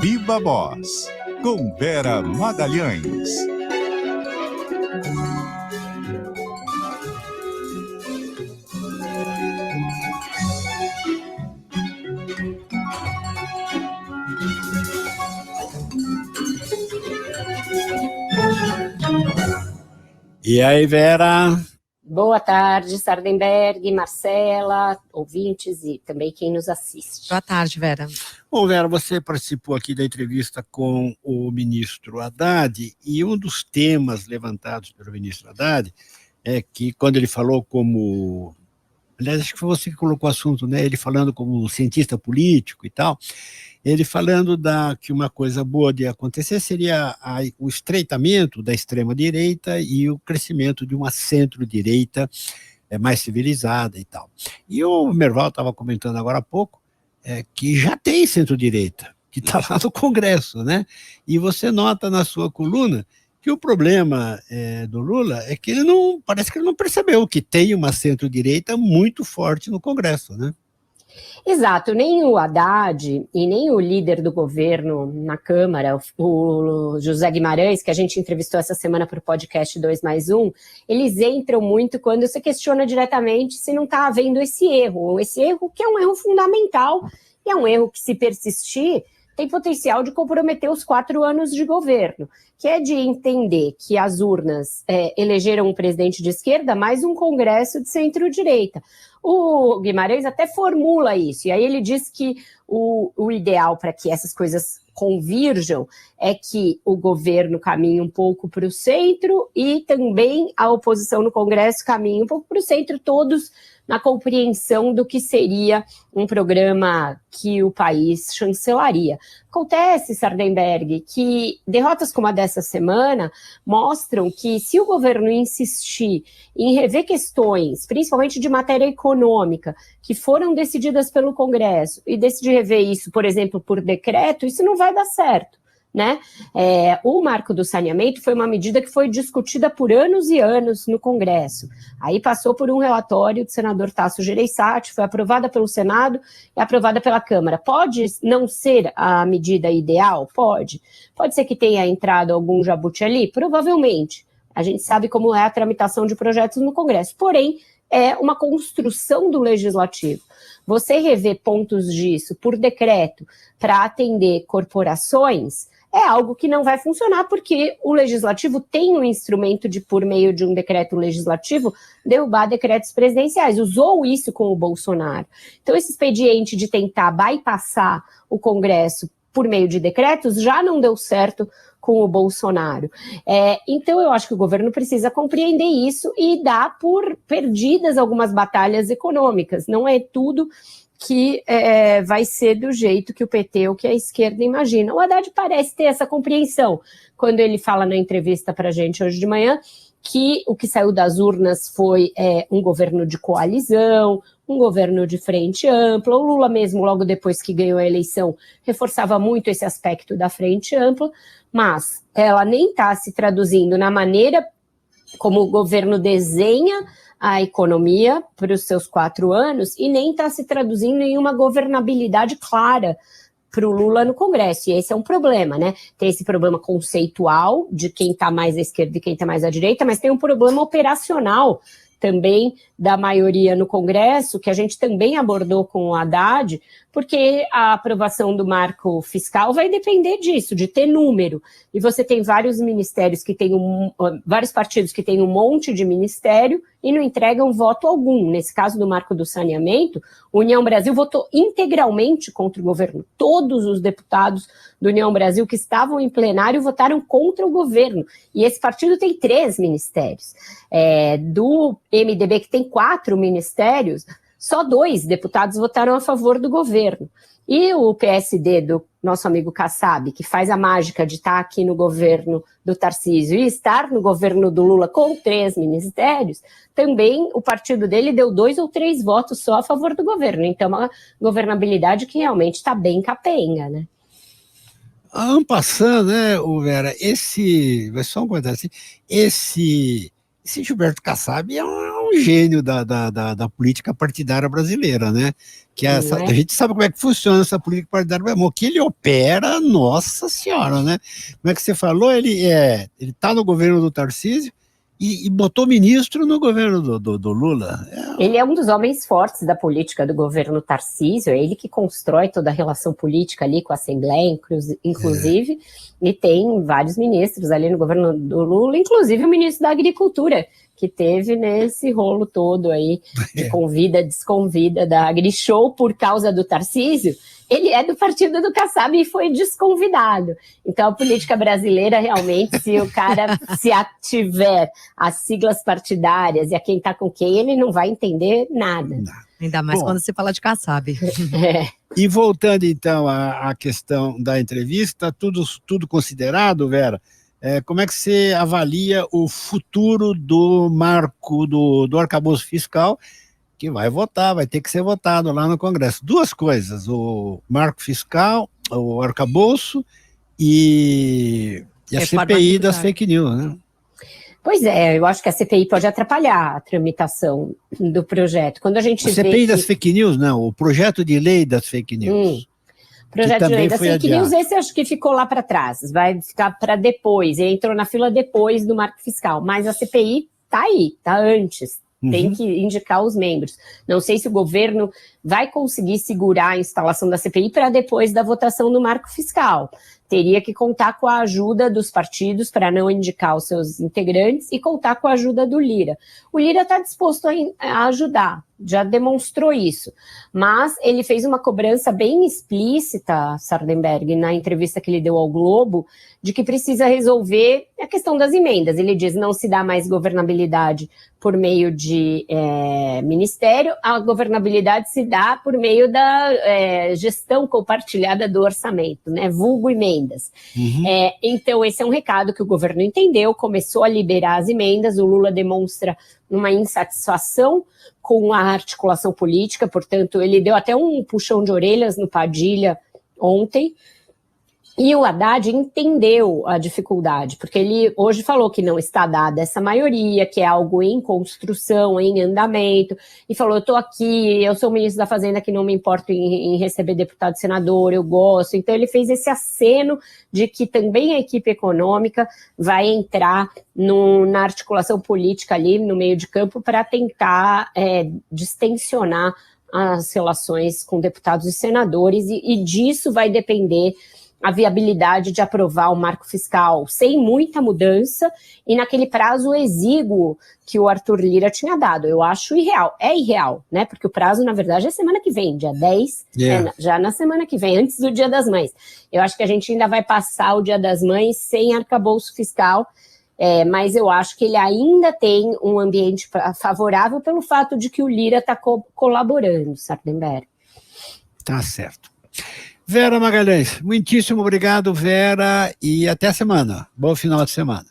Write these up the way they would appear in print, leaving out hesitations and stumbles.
Viva Voz, com Vera Magalhães. E aí, Vera? Boa tarde, Sardenberg, Marcela, ouvintes e também quem nos assiste. Boa tarde, Vera. Bom, Vera, você participou aqui da entrevista com o ministro Haddad e um dos temas levantados pelo ministro Haddad é que quando ele falou como... Aliás, acho que foi você que colocou o assunto, né? Ele falando como cientista político e tal, ele falando que uma coisa boa de acontecer seria o estreitamento da extrema-direita e o crescimento de uma centro-direita mais civilizada e tal. E o Merval estava comentando agora há pouco que já tem centro-direita, que está lá no Congresso, né? E você nota na sua coluna que o problema do Lula é que parece que ele não percebeu que tem uma centro-direita muito forte no Congresso, né? Exato, nem o Haddad e nem o líder do governo na Câmara, o José Guimarães, que a gente entrevistou essa semana para o podcast 2+1, eles entram muito quando você questiona diretamente se não está havendo esse erro que é um erro fundamental e é um erro que, se persistir, tem potencial de comprometer os 4 anos de governo, que é de entender que as urnas elegeram um presidente de esquerda mais um Congresso de centro-direita. O Guimarães até formula isso, e aí ele diz que o ideal para que essas coisas convirjam é que o governo caminhe um pouco para o centro e também a oposição no Congresso caminhe um pouco para o centro, todos na compreensão do que seria um programa que o país chancelaria. Acontece, Sardenberg, que derrotas como a dessa semana mostram que, se o governo insistir em rever questões, principalmente de matéria econômica, que foram decididas pelo Congresso, e decidir rever isso, por exemplo, por decreto, isso não vai dar certo, né? O marco do saneamento foi uma medida que foi discutida por anos e anos no Congresso. Aí passou por um relatório do senador Tasso Gereissati, foi aprovada pelo Senado e aprovada pela Câmara. Pode não ser a medida ideal? Pode. Pode ser que tenha entrado algum jabuti ali? Provavelmente. A gente sabe como é a tramitação de projetos no Congresso. Porém, é uma construção do legislativo. Você rever pontos disso por decreto para atender corporações é algo que não vai funcionar, porque o legislativo tem um instrumento de, por meio de um decreto legislativo, derrubar decretos presidenciais. Usou isso com o Bolsonaro. Então, esse expediente de tentar bypassar o Congresso por meio de decretos já não deu certo com o Bolsonaro. Então, eu acho que o governo precisa compreender isso e dar por perdidas algumas batalhas econômicas. Não é tudo que vai ser do jeito que o PT ou que a esquerda imagina. O Haddad parece ter essa compreensão, quando ele fala na entrevista para a gente hoje de manhã, que o que saiu das urnas foi um governo de coalizão, um governo de frente ampla. O Lula mesmo, logo depois que ganhou a eleição, reforçava muito esse aspecto da frente ampla, mas ela nem está se traduzindo na maneira como o governo desenha a economia para os seus 4 anos e nem está se traduzindo em uma governabilidade clara para o Lula no Congresso, e esse é um problema, né? Tem esse problema conceitual de quem está mais à esquerda e quem está mais à direita, mas tem um problema operacional também da maioria no Congresso, que a gente também abordou com o Haddad, porque a aprovação do marco fiscal vai depender disso, de ter número. E você tem vários ministérios que têm vários partidos que têm um monte de ministério e não entregam voto algum. Nesse caso do marco do saneamento, União Brasil votou integralmente contra o governo. Todos os deputados do União Brasil que estavam em plenário votaram contra o governo. E esse partido tem 3 ministérios. Do MDB, que tem 4 ministérios, só 2 deputados votaram a favor do governo. E o PSD do nosso amigo Kassab, que faz a mágica de estar aqui no governo do Tarcísio e estar no governo do Lula com 3 ministérios, também o partido dele deu 2 ou 3 votos só a favor do governo. Então, uma governabilidade que realmente está bem capenga, né? En passant, né, Vera, vai só um comentário assim, esse Gilberto Kassab é um gênio da política partidária brasileira, né? Que a gente sabe como é que funciona essa política partidária, mas o que ele opera, nossa senhora, né? Como é que você falou? Ele está no governo do Tarcísio e botou ministro no governo do Lula. Ele é um dos homens fortes da política do governo Tarcísio, é ele que constrói toda a relação política ali com a Assembleia, inclusive, e tem vários ministros ali no governo do Lula, inclusive o ministro da Agricultura, que teve nesse rolo todo aí de convida, desconvida da AgriShow por causa do Tarcísio. Ele é do partido do Kassab e foi desconvidado. Então, a política brasileira, realmente, se o cara se ativer as siglas partidárias e a quem está com quem, ele não vai entender nada. Ainda mais quando você fala de Kassab. E voltando, então, à questão da entrevista, tudo considerado, Vera, como é que você avalia o futuro do marco do arcabouço fiscal, que vai ter que ser votado lá no Congresso? Duas coisas, o marco fiscal, o arcabouço e a CPI das fake news, né? Pois é, eu acho que a CPI pode atrapalhar a tramitação do projeto. Quando a gente CPI das fake news, não, o projeto de lei das fake news. Projeto de lei das fake news, esse acho que ficou lá para trás, vai ficar para depois, ele entrou na fila depois do marco fiscal, mas a CPI está aí, está antes, tem que indicar os membros. Não sei se o governo vai conseguir segurar a instalação da CPI para depois da votação do marco fiscal. Teria que contar com a ajuda dos partidos para não indicar os seus integrantes e contar com a ajuda do Lira. O Lira está disposto a ajudar, já demonstrou isso, mas ele fez uma cobrança bem explícita, Sardenberg, na entrevista que ele deu ao Globo, de que precisa resolver a questão das emendas. Ele diz: não se dá mais governabilidade por meio de ministério, a governabilidade se dá por meio da gestão compartilhada do orçamento, né, vulgo emendas. Então esse é um recado que o governo entendeu, começou a liberar as emendas, o Lula demonstra uma insatisfação com a articulação política, portanto ele deu até um puxão de orelhas no Padilha ontem, e o Haddad entendeu a dificuldade, porque ele hoje falou que não está dada essa maioria, que é algo em construção, em andamento, e falou: eu estou aqui, eu sou o ministro da Fazenda, que não me importo em receber deputado e senador, eu gosto. Então ele fez esse aceno de que também a equipe econômica vai entrar na articulação política ali, no meio de campo, para tentar distensionar as relações com deputados e senadores, e disso vai depender a viabilidade de aprovar o marco fiscal sem muita mudança e naquele prazo exíguo que o Arthur Lira tinha dado. Eu acho irreal. É irreal, né? Porque o prazo, na verdade, é semana que vem, dia 10, já na semana que vem, antes do Dia das Mães. Eu acho que a gente ainda vai passar o Dia das Mães sem arcabouço fiscal, mas eu acho que ele ainda tem um ambiente favorável pelo fato de que o Lira está colaborando, Sardenberg. Tá certo. Vera Magalhães, muitíssimo obrigado, Vera, e até a semana. Bom final de semana.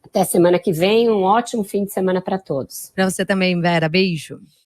Até semana que vem, um ótimo fim de semana para todos. Para você também, Vera. Beijo.